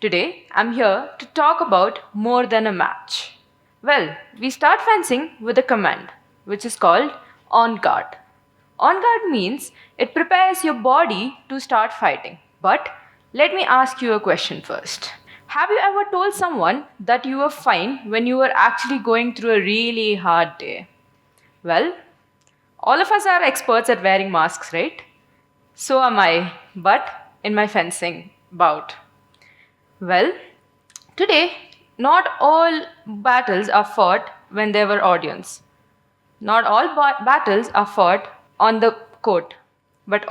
Today, I'm here to talk about more than a match. Well, we start fencing with a command, which is called on guard. On guard means it prepares your body to start fighting. But let me ask you a question first. Have you ever told someone that you were fine when you were actually going through a really hard day? Well, all of us are experts at wearing masks, right? So am I, but in my fencing bout. Well, today, not all battles are fought when there were audience. Not all battles are fought on the court, but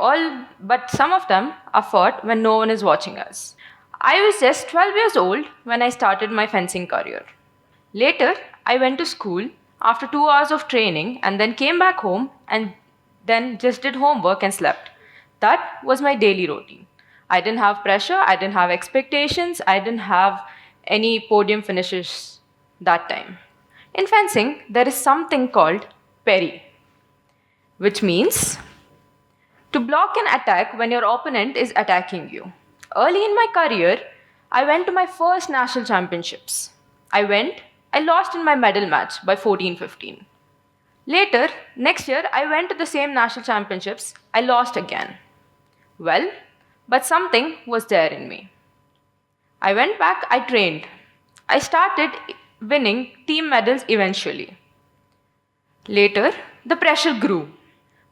some of them are fought when no one is watching us. I was just 12 years old when I started my fencing career. Later, I went to school after 2 hours of training and then came back home and then just did homework and slept. That was my daily routine. I didn't have pressure, I didn't have expectations, I didn't have any podium finishes that time. In fencing, there is something called parry, which means to block an attack when your opponent is attacking you. Early in my career, I went to my first national championships. I lost in my medal match by 14-15. Later, next year, I went to the same national championships. I lost again. Well, but something was there in me. I went back, I trained. I started winning team medals eventually. Later, the pressure grew.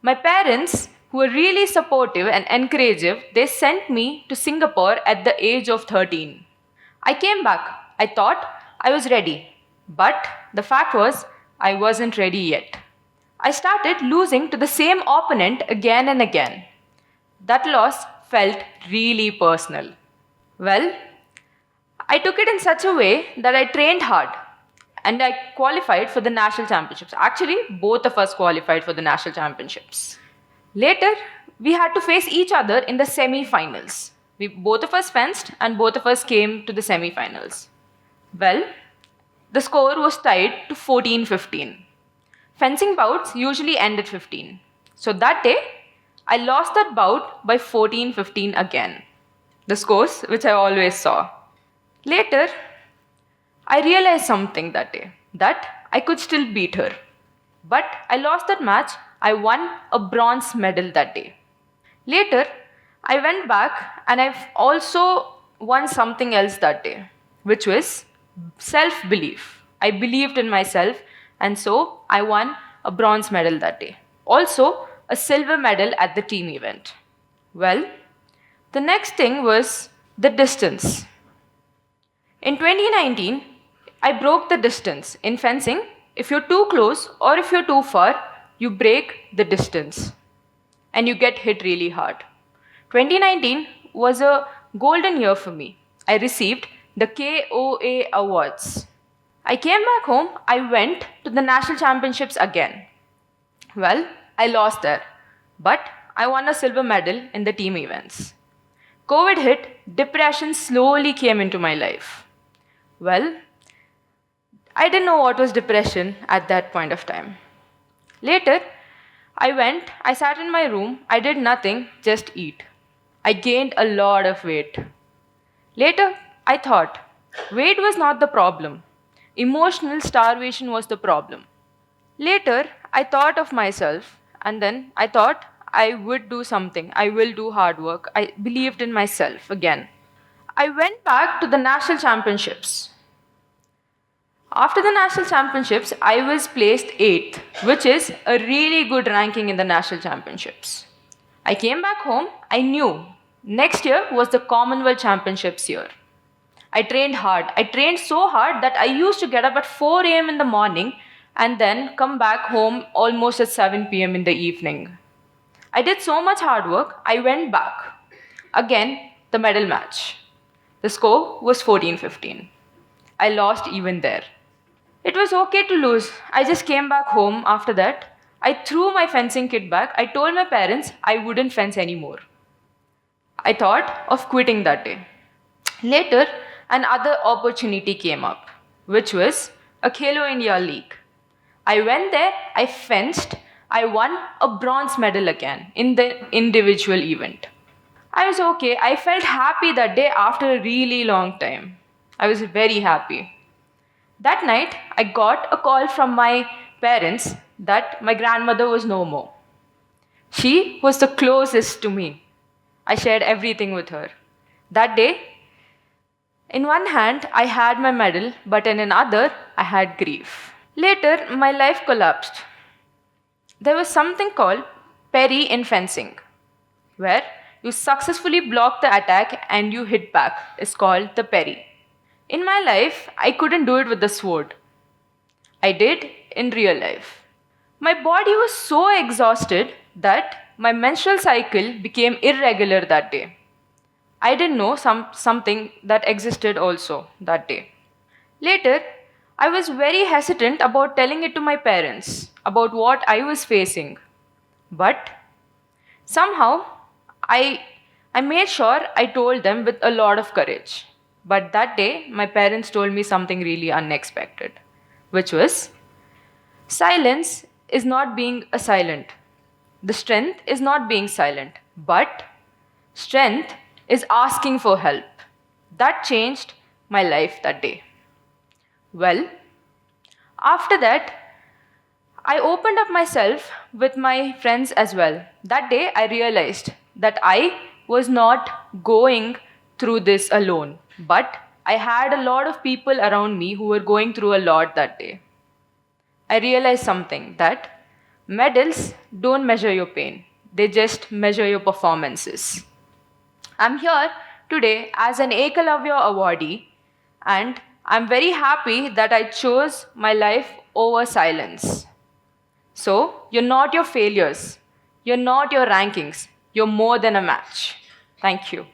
My parents, who were really supportive and encouraging, they sent me to Singapore at the age of 13. I came back. I thought I was ready. But the fact was, I wasn't ready yet. I started losing to the same opponent again and again. That loss felt really personal. Well, I took it in such a way that I trained hard and I qualified for the national championships. Actually, both of us qualified for the national championships. Later, we had to face each other in the semi-finals. Both of us fenced and both of us came to the semi-finals. Well, the score was tied to 14-15. Fencing bouts usually end at 15. So that day, I lost that bout by 14-15 again. The scores which I always saw. Later, I realized something that day, that I could still beat her. But I lost that match. I won a bronze medal that day. Later, I went back and I've also won something else that day, which was self-belief. I believed in myself and so I won a bronze medal that day. Also, a silver medal at the team event. Well, the next thing was the distance. In 2019, I broke the distance. In fencing, if you're too close or if you're too far, you break the distance and you get hit really hard. 2019 was a golden year for me. I received the KOA awards. I came back home, I went to the national championships again. Well, I lost there, but I won a silver medal in the team events. COVID hit, depression slowly came into my life. Well, I didn't know what was depression at that point of time. Later, I sat in my room, I did nothing, just eat. I gained a lot of weight. Later, I thought, weight was not the problem. Emotional starvation was the problem. Later, I thought of myself and then I thought I would do something. I will do hard work. I believed in myself again. I went back to the national championships. After the national championships, I was placed 8th, which is a really good ranking in the national championships. I came back home, I knew next year was the Commonwealth Championships year. I trained hard. I trained so hard that I used to get up at 4 a.m. in the morning and then come back home almost at 7 p.m. in the evening. I did so much hard work, I went back. Again, the medal match. The score was 14-15. I lost even there. It was okay to lose. I just came back home after that. I threw my fencing kit back. I told my parents I wouldn't fence anymore. I thought of quitting that day. Later, another opportunity came up, which was a Khelo India League. I went there, I fenced, I won a bronze medal again in the individual event. I was okay. I felt happy that day after a really long time. I was very happy. That night, I got a call from my parents that my grandmother was no more. She was the closest to me. I shared everything with her. That day, in one hand, I had my medal, but in another, I had grief. Later, my life collapsed. There was something called parry in fencing, where you successfully block the attack and you hit back. It's called the parry. In my life, I couldn't do it with the sword. I did in real life. My body was so exhausted that my menstrual cycle became irregular that day. I didn't know something that existed also that day. Later, I was very hesitant about telling it to my parents about what I was facing. But somehow, I, I made sure I told them with a lot of courage. But that day, my parents told me something really unexpected, which was silence is not being a silent. The strength is not being silent, but strength is asking for help. That changed my life that day. Well, after that, I opened up myself with my friends as well. That day, I realized that I was not going through this alone, but I had a lot of people around me who were going through a lot that day. I realized something that medals don't measure your pain, they just measure your performances. I'm here today as an Ekalavya awardee, and I'm very happy that I chose my life over silence. So, you're not your failures, you're not your rankings, you're more than a match. Thank you.